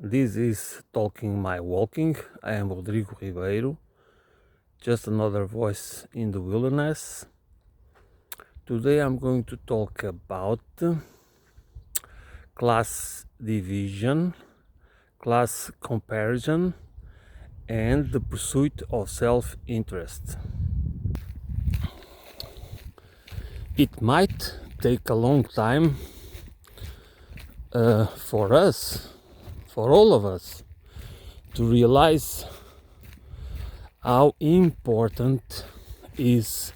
This is Talking My Walking. I am Rodrigo Ribeiro, just another voice in the wilderness. Today I'm going to talk about class division, class comparison, and the pursuit of self-interest. It might take a long time for us, for all of us, to realize how important is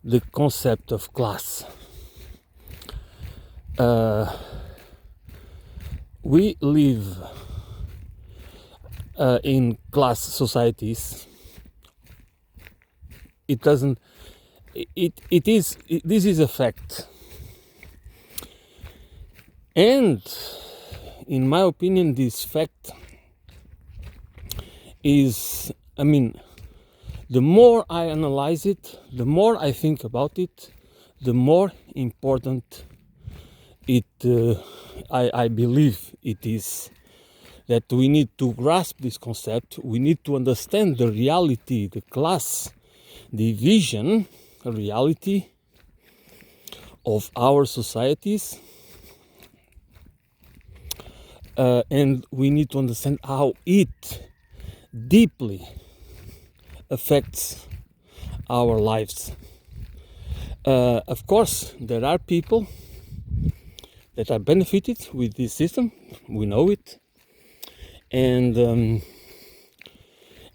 the concept of class. We live in class societies. This is a fact. And in my opinion, this fact is, the more I analyze it, the more I think about it, the more important I believe it is that we need to grasp this concept. We need to understand the reality, the class division reality of our societies, and we need to understand how it deeply affects our lives. Of course, there are people that are benefited with this system. We know it, and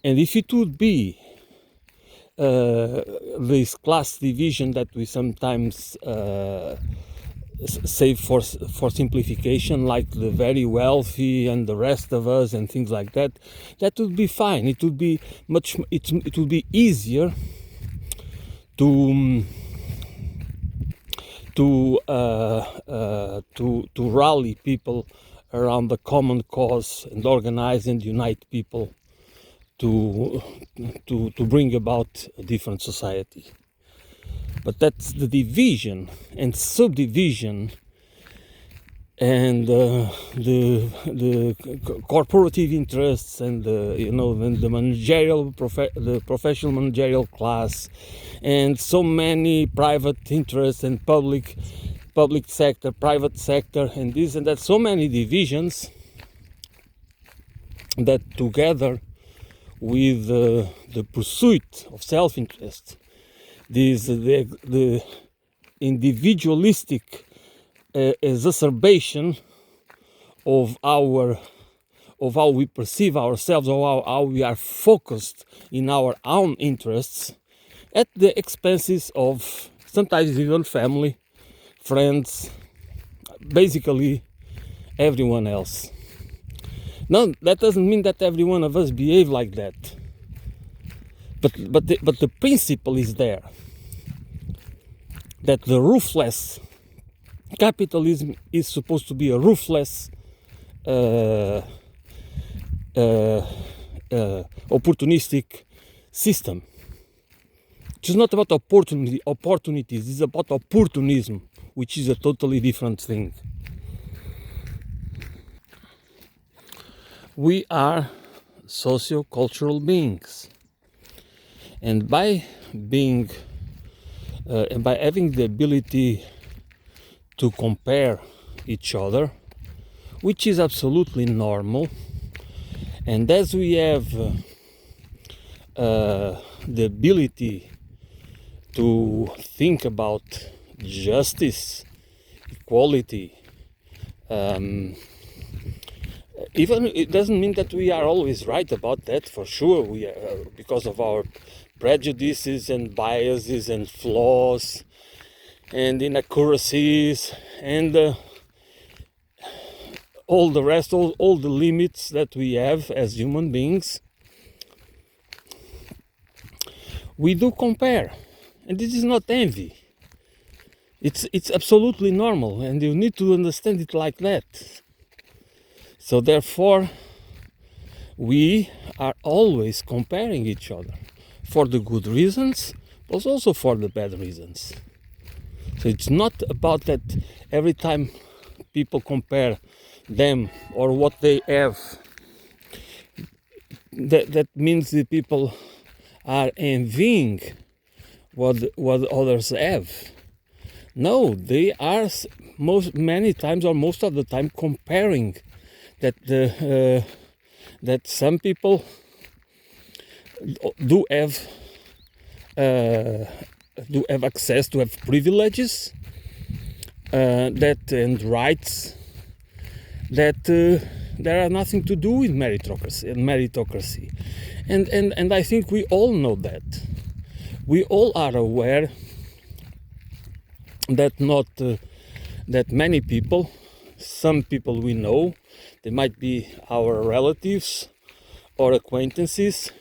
if it would be this class division that we sometimes say for simplification, like the very wealthy and the rest of us and things like that, that would be fine. It would be it would be easier to rally people around the common cause and organize and unite people to bring about a different society. But that's the division and subdivision and the corporative interests and the managerial the professional managerial class, and so many private interests and public sector, private sector, and this and that, so many divisions that together with the pursuit of self-interest, the individualistic exacerbation of how we perceive ourselves, or how we are focused in our own interests at the expenses of sometimes even family, friends, basically everyone else. Now, that doesn't mean that every one of us behave like that, but the principle is there, that the ruthless capitalism is supposed to be a ruthless opportunistic system. It's not about opportunities, it's about opportunism, which is a totally different thing. We are socio-cultural beings, and by being and by having the ability to compare each other, which is absolutely normal, and as we have the ability to think about justice, equality, even it doesn't mean that we are always right about that. For sure, we are, because of our prejudices and biases and flaws and inaccuracies and all the rest, all the limits that we have as human beings. We do compare, and this is not envy. It's absolutely normal, and you need to understand it like that. So therefore, we are always comparing each other, for the good reasons, but also for the bad reasons. So it's not about that every time people compare them or what they have, that means the people are envying what others have. No, they are many times or most of the time comparing that that some people do have access, to have privileges, that and rights that there are nothing to do with meritocracy. And I think we all know that. We all are aware that not that many people, some people we know, they might be our relatives or acquaintances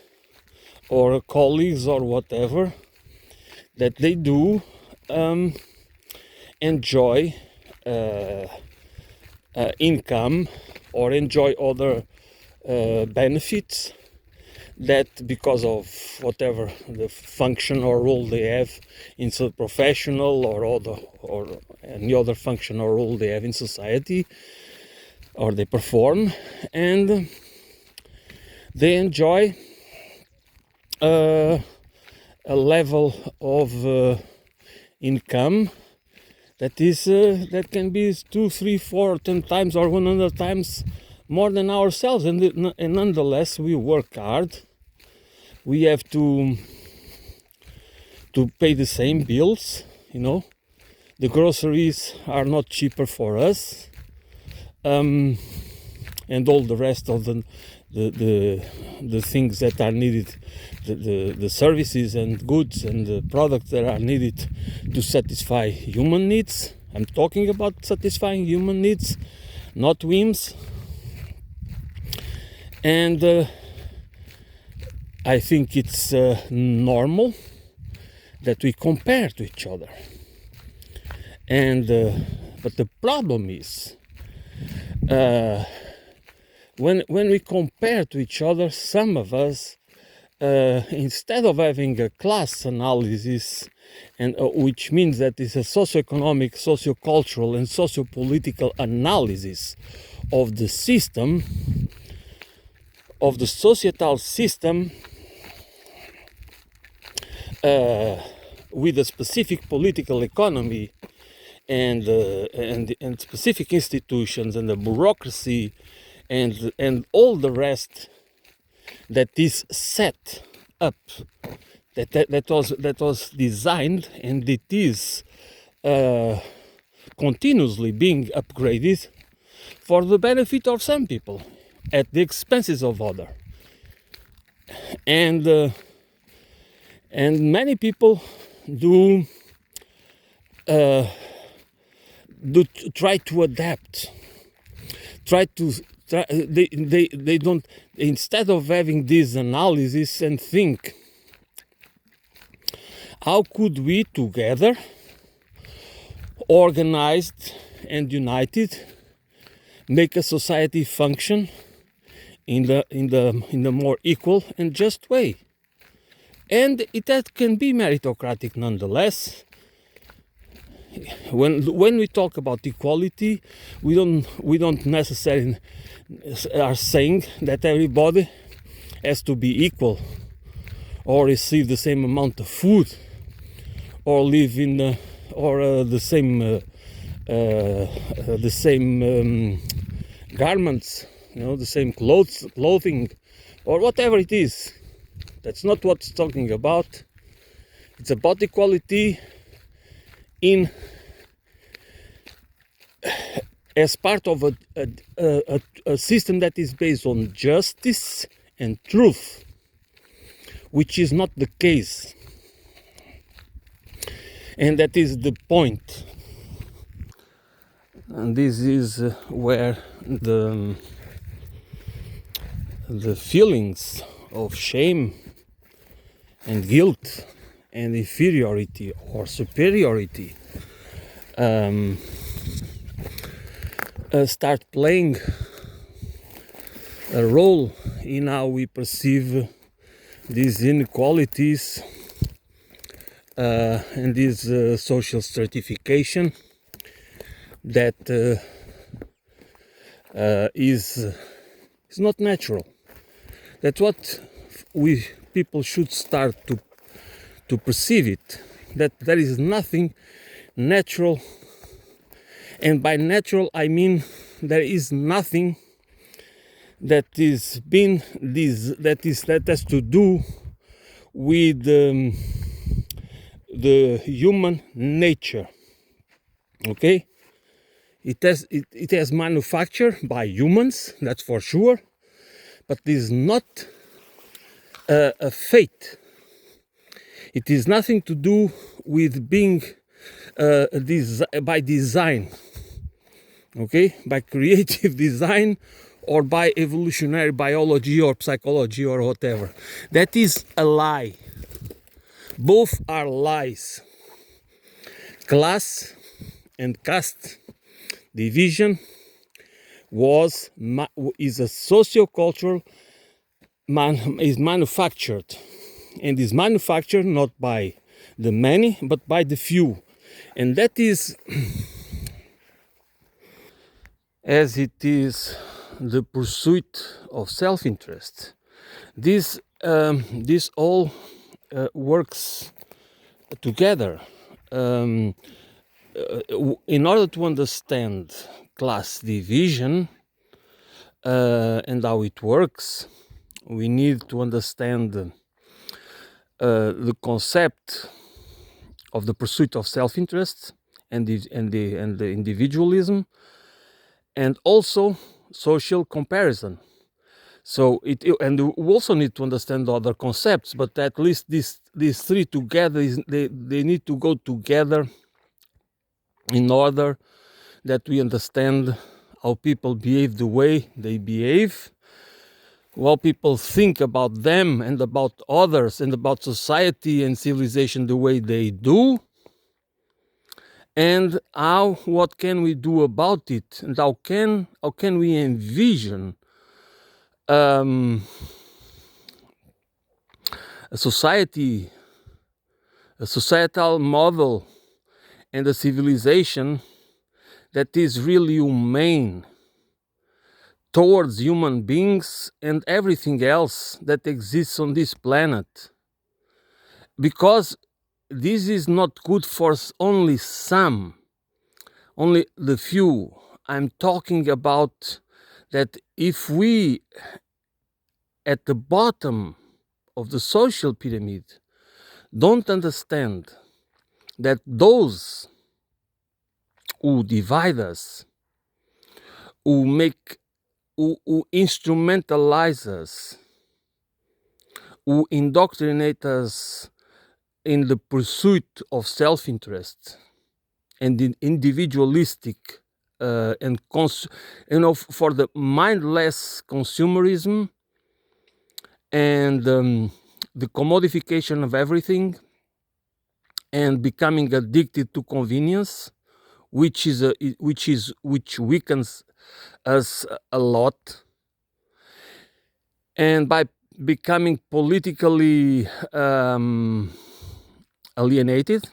or colleagues or whatever, that they do enjoy income or enjoy other benefits, that because of whatever the function or role they have in some professional or any other function or role they have in society, or they perform, and they enjoy a level of income that is that can be 2, 3, 4, 10 times or 100 times more than ourselves, and nonetheless we work hard. We have to pay the same bills, you know. The groceries are not cheaper for us, and all the rest of the things that are needed, the services and goods and the products that are needed to satisfy human needs. I'm talking about satisfying human needs, not whims. And I think it's normal that we compare to each other. And but the problem is, when we compare to each other, some of us, instead of having a class analysis, and which means that it's a socioeconomic, sociocultural, and sociopolitical analysis of the system, of the societal system, with a specific political economy and specific institutions and the bureaucracy and all the rest that is set up, that was designed, and it is continuously being upgraded for the benefit of some people at the expenses of others. And many people do try to adapt. They don't, instead of having this analysis and think, how could we together, organized and united, make a society function in the more equal and just way? And that can be meritocratic nonetheless. When we talk about equality, we don't necessarily are saying that everybody has to be equal, or receive the same amount of food, or live in the same garments, you know, the same clothing, or whatever it is. That's not what it's talking about. It's about equality as part of a system that is based on justice and truth, which is not the case. And that is the point. And this is where the feelings of shame and guilt and inferiority or superiority start playing a role in how we perceive these inequalities and this social stratification that is not natural. That's what we people should start to perceive it, that there is nothing natural, and by natural I mean there is nothing that that has to do with the human nature. Okay, it has manufactured by humans, that's for sure, but it is not a fate. It is nothing to do with being by design, okay, by creative design, or by evolutionary biology or psychology or whatever. That is a lie. Both are lies. Class and caste division is a sociocultural is manufactured, and is manufactured not by the many but by the few, and that is as it is the pursuit of self-interest. This all works together. In order to understand class division and how it works, we need to understand the concept of the pursuit of self-interest and the individualism, and also social comparison. So and we also need to understand other concepts, but at least these three together they need to go together in order that we understand how people behave the way they behave, how people think about them and about others and about society and civilization the way they do, and what can we do about it, and how can we envision a society, a societal model, and a civilization that is really humane towards human beings and everything else that exists on this planet. Because this is not good for only some, only the few. I'm talking about that if we, at the bottom of the social pyramid, don't understand that those who divide us, who instrumentalize us, who indoctrinate us in the pursuit of self-interest and in individualistic and for the mindless consumerism and the commodification of everything, and becoming addicted to convenience, which weakens us a lot, and by becoming politically alienated,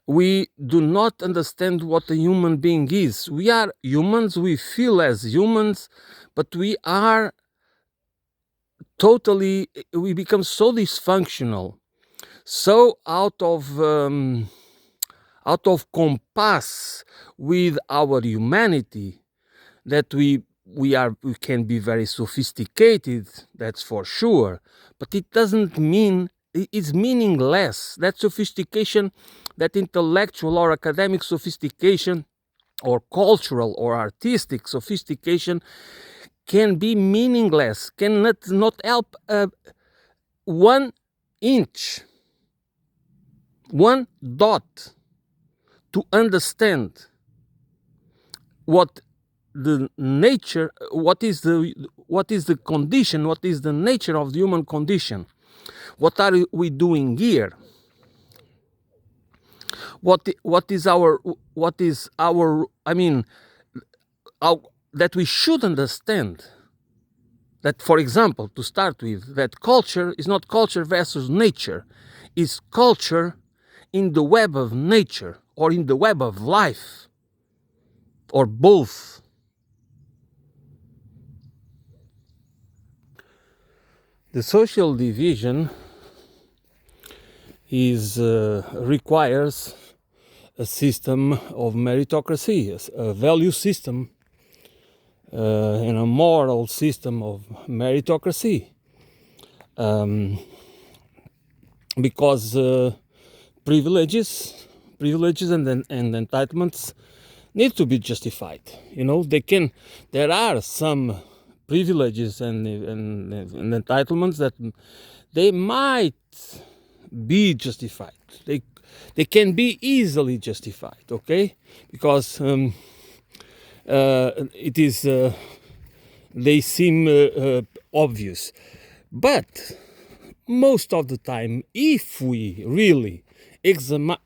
we do not understand what a human being is. We are humans, we feel as humans, but we become so dysfunctional, so out of compass with our humanity, that we can be very sophisticated, that's for sure, but it doesn't mean, it's meaningless. That sophistication, that intellectual or academic sophistication or cultural or artistic sophistication can be meaningless, cannot not help 1 inch, 1 dot to understand what the nature, what is the condition, what is the nature of the human condition. What are we doing here? What is our I mean, that we should understand that, for example, to start with, that culture is not culture versus nature, is culture in the web of nature or in the web of life, or both. The social division requires a system of meritocracy, a value system, and a moral system of meritocracy, because privileges and entitlements need to be justified. There are some privileges and entitlements that they might be justified. They can be easily justified, okay? Because it is they seem obvious. But most of the time, if we really examine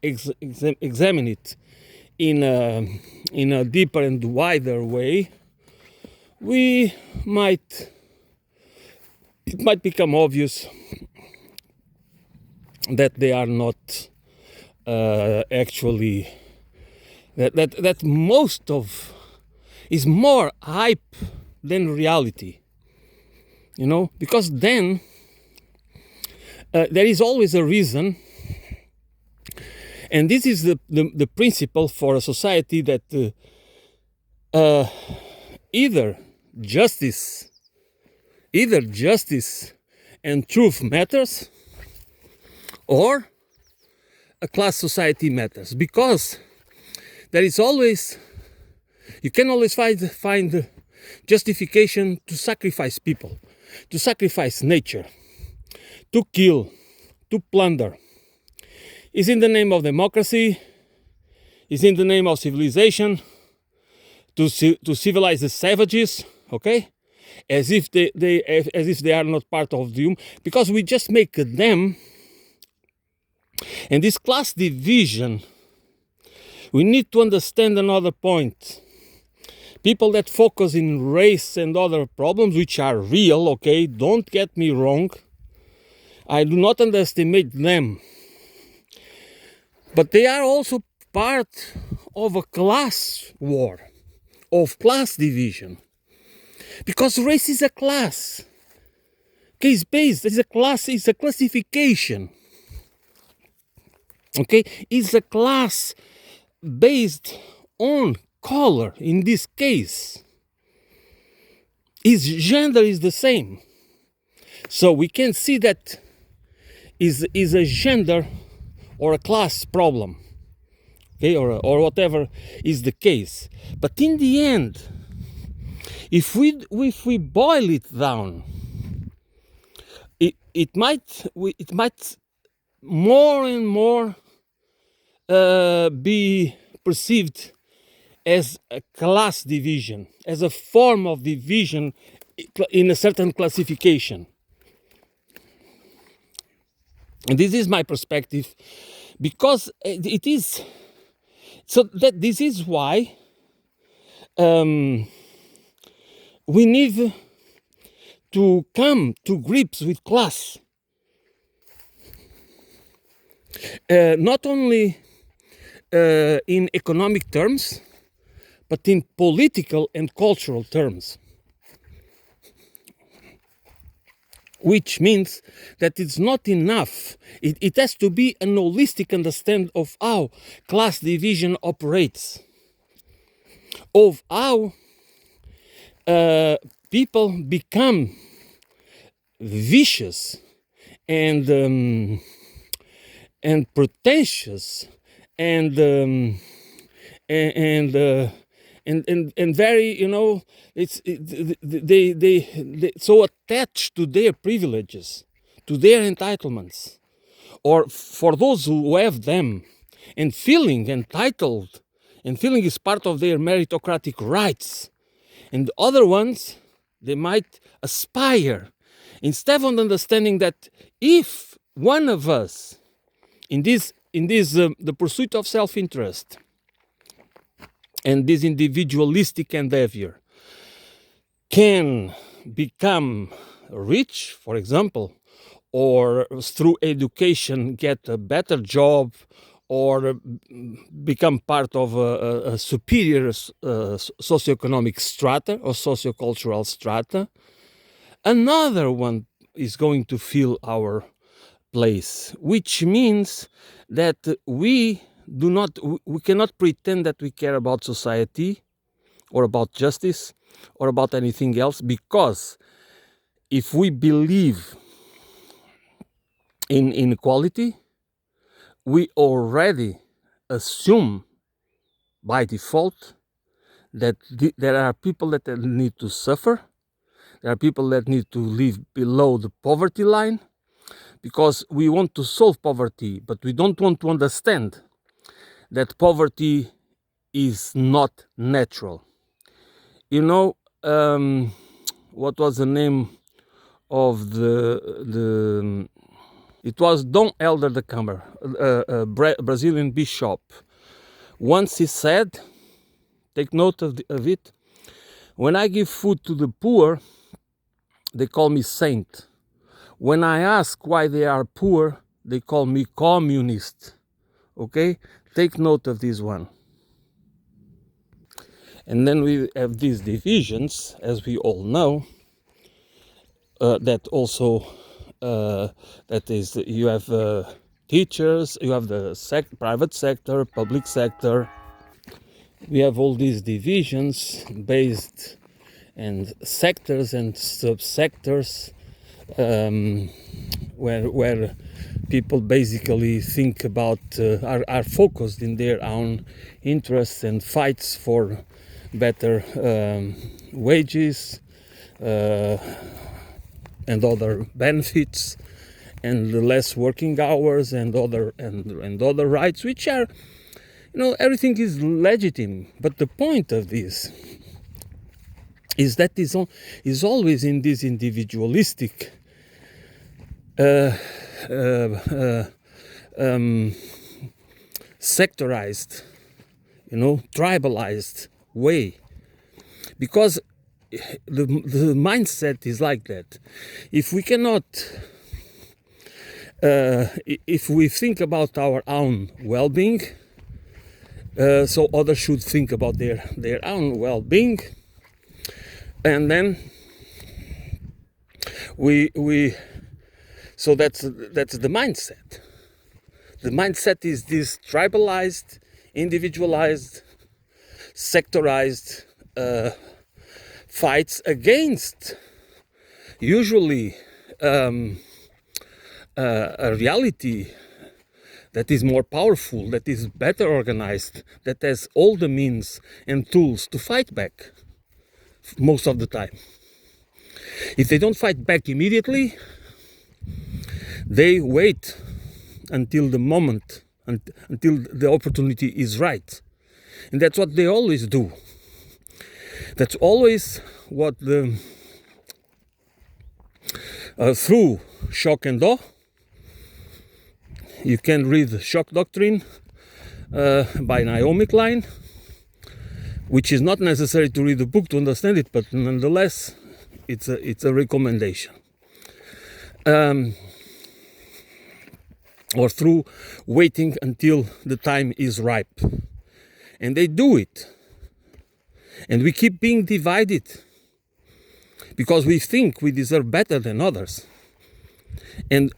it in a deeper and wider way, it might become obvious that they are not actually that most of is more hype than reality, because then there is always a reason, and this is the principle for a society that either justice and truth matters, or a class society matters, because there is always, you can always find justification to sacrifice people, to sacrifice nature, to kill, to plunder. It's in the name of democracy, it's in the name of civilization, to civilize the savages, okay? As if they are not part of the human, because we just make them. And this class division, we need to understand another point. People that focus in race and other problems, which are real, okay, don't get me wrong, I do not underestimate them, but they are also part of a class war, of class division, because race is a class. Case based, it's a class, it's a classification. Okay, it's a class based on color. In this case, its gender is the same, so we can see that is a gender or a class problem, okay, or whatever is the case. But in the end, if we boil it down, it might more and more be perceived as a class division, as a form of division in a certain classification. And this is my perspective, because it is so that this is why we need to come to grips with class, not only in economic terms, but in political and cultural terms. Which means that it's not enough. It has to be an holistic understanding of how class division operates, of how people become vicious and pretentious and very, they so attached to their privileges, to their entitlements, or for those who have them, and feeling entitled, and feeling is part of their meritocratic rights. And the other ones, they might aspire, instead of understanding that if one of us, in this the pursuit of self-interest and this individualistic endeavor, can become rich, for example, or through education get a better job, or become part of a superior socioeconomic strata or sociocultural strata, another one is going to fill our place, which means that we cannot pretend that we care about society or about justice or about anything else, because if we believe in inequality, we already assume by default that there are people that need to suffer, there are people that need to live below the poverty line, because we want to solve poverty, but we don't want to understand that poverty is not natural. You know, what was the name of the it was Dom Helder da Câmara, a Brazilian bishop. Once he said, take note of it, when I give food to the poor, they call me saint. When I ask why they are poor, they call me communist. Okay? Take note of this one. And then we have these divisions, as we all know, that also, that is, you have teachers, you have the private sector, public sector. We have all these divisions based and sectors and subsectors, where people basically think about, are focused in their own interests and fights for better wages and other benefits and less working hours and other rights, which are, everything is legitimate. But the point of this is that is always in this individualistic sectorized, tribalized way, because the mindset is like that. If we cannot, if we think about our own well-being, so others should think about their own well-being, and then so that's the mindset. The mindset is this tribalized, individualized, sectorized fights against usually a reality that is more powerful, that is better organized, that has all the means and tools to fight back most of the time. If they don't fight back immediately, they wait until the moment, until the opportunity is right. And that's what they always do. That's always what through shock and awe. You can read the Shock Doctrine by Naomi Klein, which is not necessary to read the book to understand it, but nonetheless, it's a recommendation. Or through waiting until the time is ripe. And they do it. And we keep being divided because we think we deserve better than others. And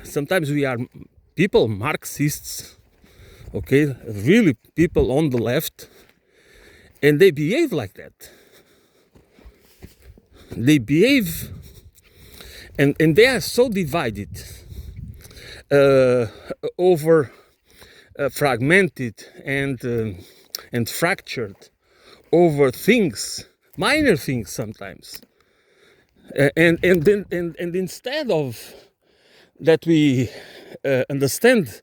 sometimes we are people, Marxists, okay, really people on the left, and they behave like that. They behave, and they are so divided, over fragmented and fractured over things, minor things sometimes, and instead of that we understand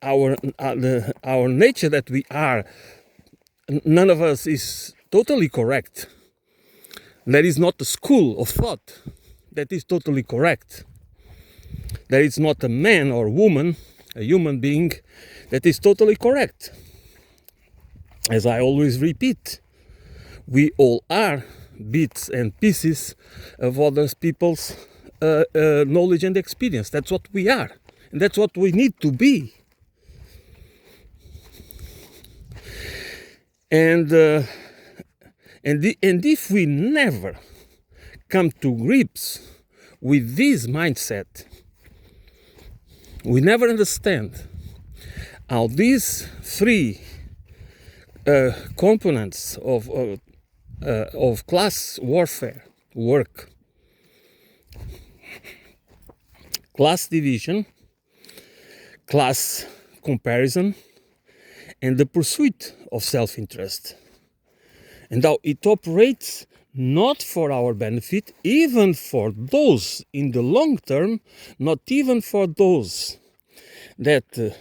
our nature, that we are, none of us is totally correct. There is not a school of thought that is totally correct. There is not a man or woman, a human being, that is totally correct. As I always repeat, we all are bits and pieces of other people's knowledge and experience. That's what we are, and that's what we need to be. And if we never come to grips with this mindset, we never understand how these three components of class warfare work: class division, class comparison, and the pursuit of self-interest, and how it operates not for our benefit, even for those in the long term, not even for those that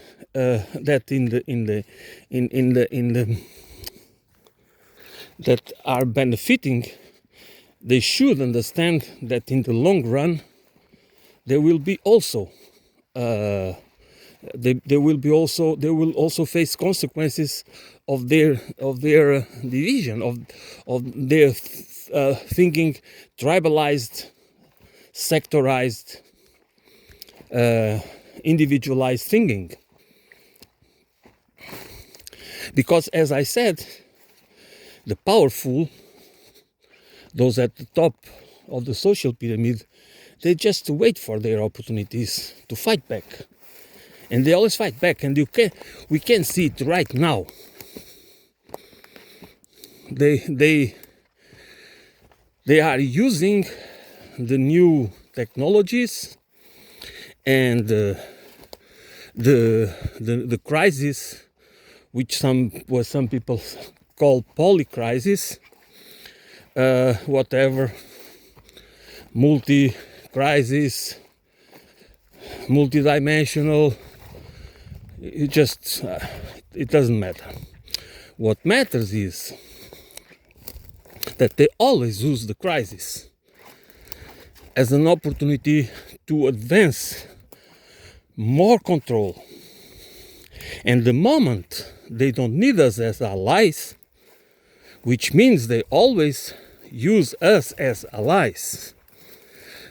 that are benefiting. They should understand that in the long run, they will be also they will also face consequences of their division, of their thinking, tribalized, sectorized, individualized thinking. Because, as I said, the powerful, those at the top of the social pyramid, they just wait for their opportunities to fight back. And they always fight back, and we can see it right now. They are using the new technologies and the crisis, which some people call polycrisis, whatever, multi-crisis, multidimensional. It doesn't matter. What matters is that they always use the crisis as an opportunity to advance more control. And the moment they don't need us as allies, which means they always use us as allies.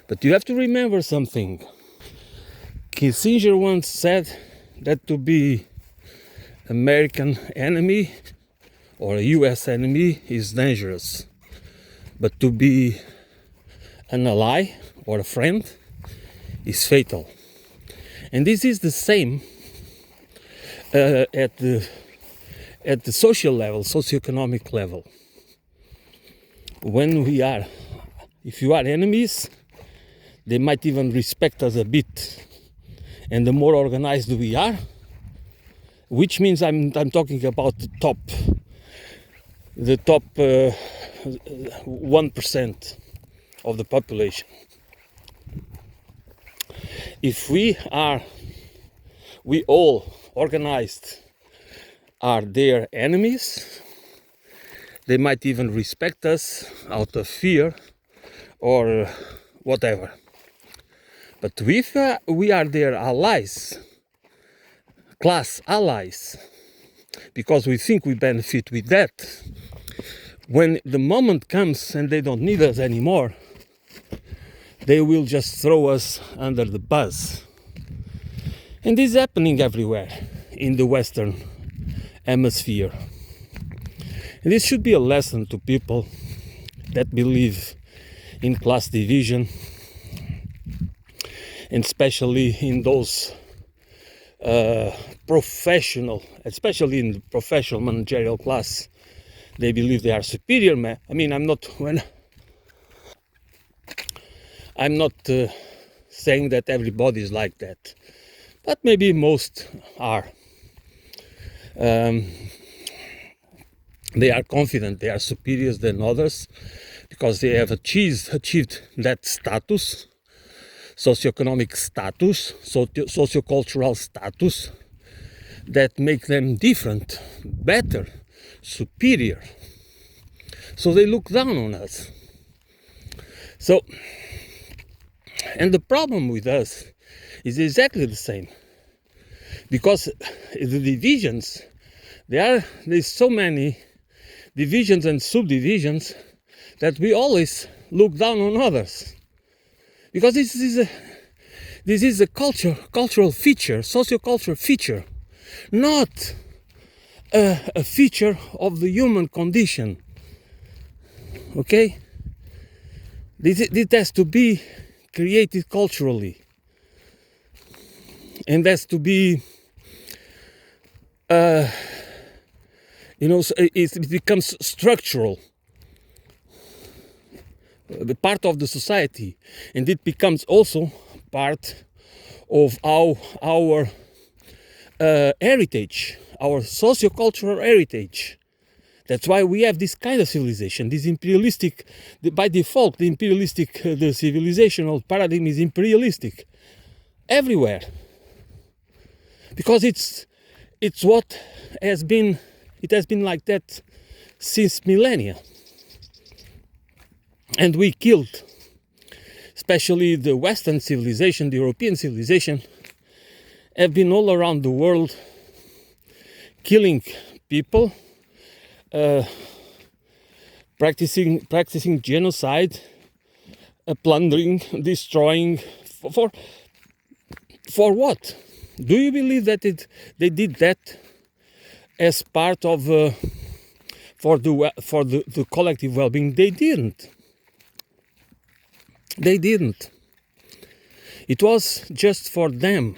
But you have to remember something. Kissinger once said that to be American enemy or a US enemy is dangerous, but to be an ally or a friend is fatal. And this is the same at the social level, socioeconomic level. If you are enemies, they might even respect us a bit. And the more organized we are, which means I'm talking about the top 1% of the population. If we all organized are their enemies, they might even respect us out of fear or whatever. But if we are their allies, class allies, because we think we benefit with that, when the moment comes and they don't need us anymore, they will just throw us under the bus. And this is happening everywhere in the Western Hemisphere. And this should be a lesson to people that believe in class division, and especially in those professional, especially in the professional managerial class. They believe they are superior. I mean, I'm not saying that everybody is like that, but maybe most are. They are confident they are superior than others because they have achieved that status, socioeconomic status, sociocultural status, that make them different, better, superior. So they look down on us. So, and the problem with us is exactly the same, because the divisions, there's so many divisions and subdivisions that we always look down on others, because this is a cultural feature, sociocultural feature, not a feature of the human condition. Okay, this has to be created culturally, and has to be, it becomes structural, part of the society, and it becomes also part of our heritage, our socio-cultural heritage. That's why we have this kind of civilization, this imperialistic, by default, the civilizational paradigm is imperialistic everywhere, because it has been like that since millennia. And we killed, especially the Western civilization, the European civilization, have been all around the world killing people, practicing genocide, plundering, destroying. For what? Do you believe that they did that as part of for the collective well-being? They didn't. They didn't. It was just for them,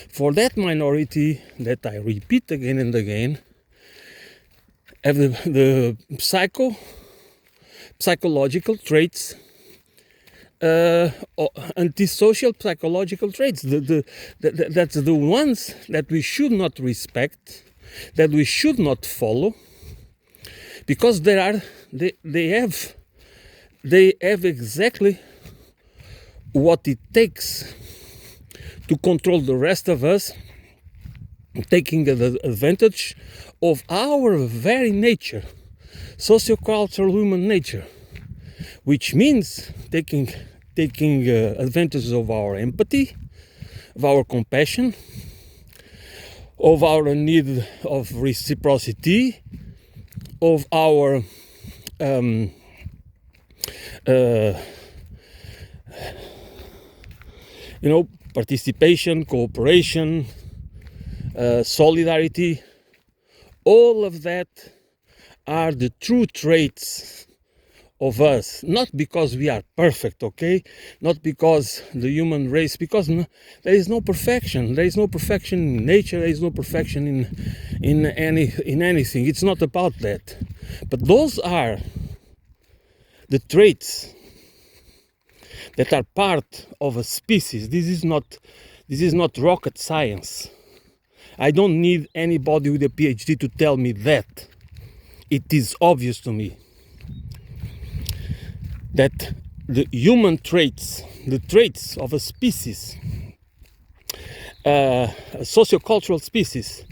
for that minority that, I repeat again and again, have the psychological traits, antisocial psychological traits. That's the ones that we should not respect, that we should not follow, because they have exactly what it takes to control the rest of us, taking advantage of our very nature, sociocultural human nature, which means taking advantage of our empathy, of our compassion, of our need of reciprocity, of our participation, cooperation, solidarity. All of that are the true traits of us, not because we are perfect, okay? Not because the human race, because there is no perfection. There is no perfection in nature. There is no perfection in anything. It's not about that. But those are the traits that are part of a species. This is not rocket science. I don't need anybody with a PhD to tell me that. It is obvious to me that the human traits, the traits of a species, a sociocultural species,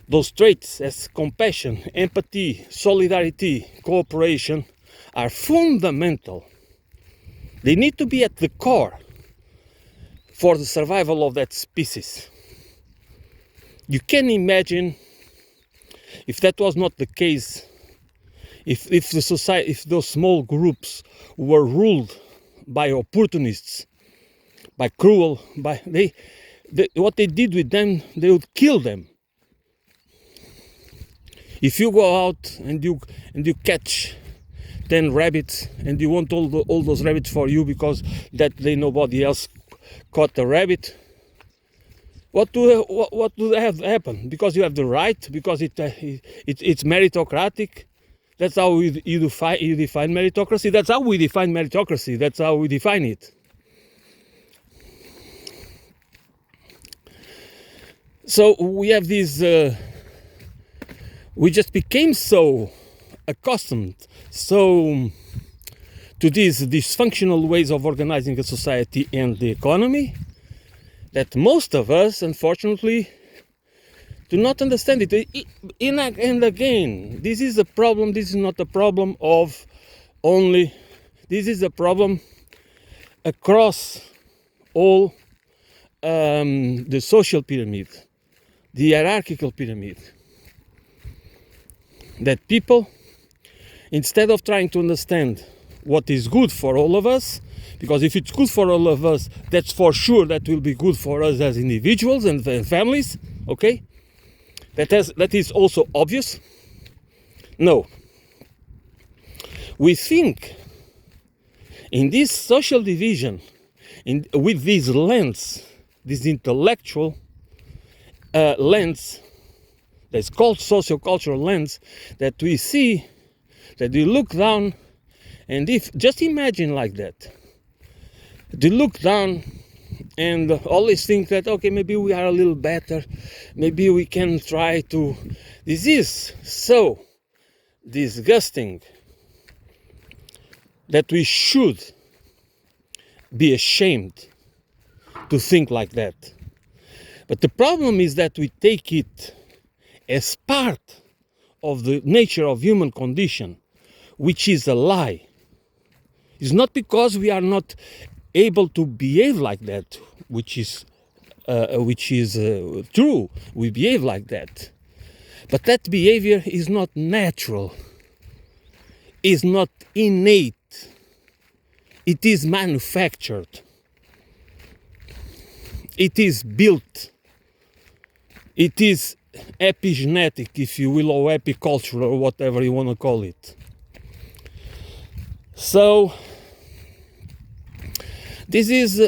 those traits as compassion, empathy, solidarity, cooperation, are fundamental. They need to be at the core for the survival of that species. You can imagine if that was not the case, if the society, if those small groups were ruled by opportunists, by cruel, what they did with them, they would kill them. If you go out and you catch 10 rabbits and you want all those rabbits for you because that nobody else caught a rabbit, what do have happen? Because you have the right, because it's meritocratic. That's how you define meritocracy. That's how we define meritocracy. That's how we define it. So we have these. We just became so accustomed, to these dysfunctional ways of organizing a society and the economy, that most of us, unfortunately, do not understand it. And again, this is a problem. This is not a problem of only. This is a problem across all the social pyramid, the hierarchical pyramid. That people, instead of trying to understand what is good for all of us, because if it's good for all of us, that's for sure that will be good for us as individuals and families, okay? That is also obvious. No. We think in this social division And with this lens, this intellectual lens, that's called sociocultural lens, that we see, that we look down, and if just imagine like that, they look down and always think that, okay, maybe we are a little better, maybe we can try to. This is so disgusting that we should be ashamed to think like that. But the problem is that we take it as part of the nature of human condition, which is a lie. It's not because we are not able to behave like that, which is true. We behave like that, but that behavior is not natural, is not innate. It is manufactured. It is built. It is epigenetic, if you will, or epicultural, or whatever you want to call it. So this is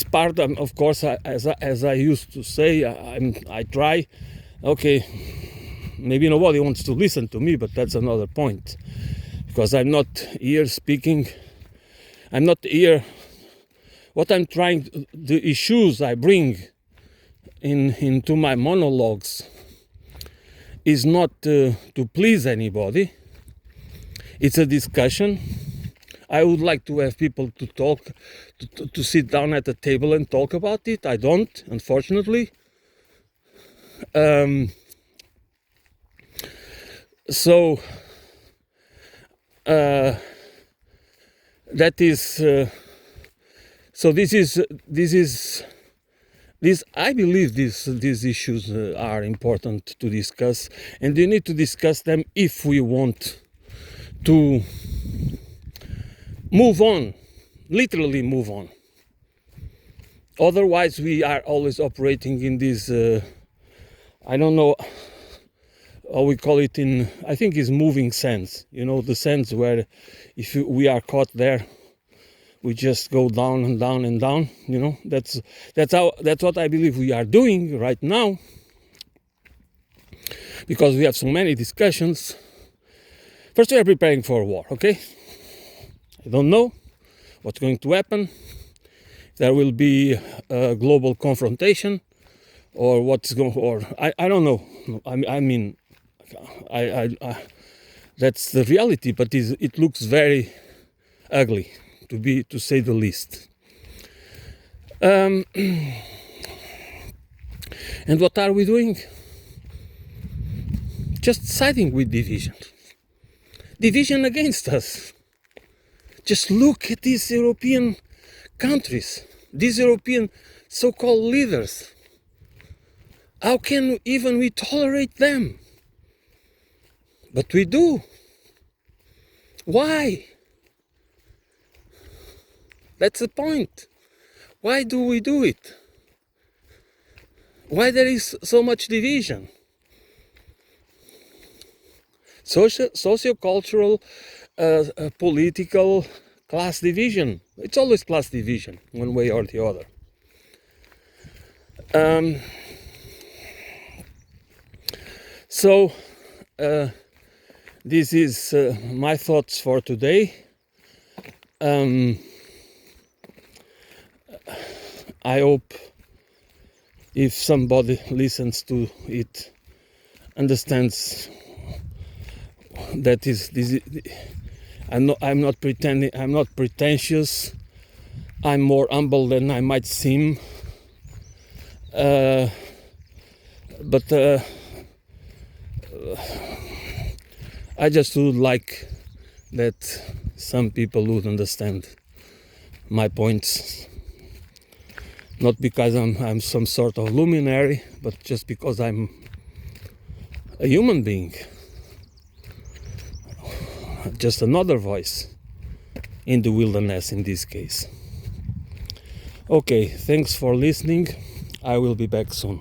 part of course, as I used to say, I try. Okay, maybe nobody wants to listen to me, but that's another point, because I'm not here speaking. I'm not here. What I'm trying, the issues I bring into my monologues is not to please anybody. It's a discussion. I would like to have people to talk, to sit down at a table and talk about it. I don't, unfortunately. So that is. So this I believe these issues are important to discuss, and we need to discuss them if we want to move on, literally move on. Otherwise, we are always operating in this, I don't know how we call it I think it's moving sense. You know, the sense where if we are caught there, we just go down and down and down. You know, that's what I believe we are doing right now, because we have so many discussions. First, we are preparing for war. Okay, I don't know what's going to happen. There will be a global confrontation, or what's going, or I don't know. I mean, that's the reality, but it looks very ugly, to say the least. And what are we doing? Just siding with division against us. Just look at these European countries, these European so-called leaders. How can even we tolerate them? But we do. Why? That's the point. Why do we do it? Why there is so much division? Sociocultural, political, class division. It's always class division, one way or the other. So this is my thoughts for today. I hope if somebody listens to it, understands that I'm not pretending, I'm not pretentious, I'm more humble than I might seem, but I just would like that some people would understand my points, not because I'm some sort of luminary, but just because I'm a human being, just another voice in the wilderness in this case. Okay, thanks for listening. I will be back soon.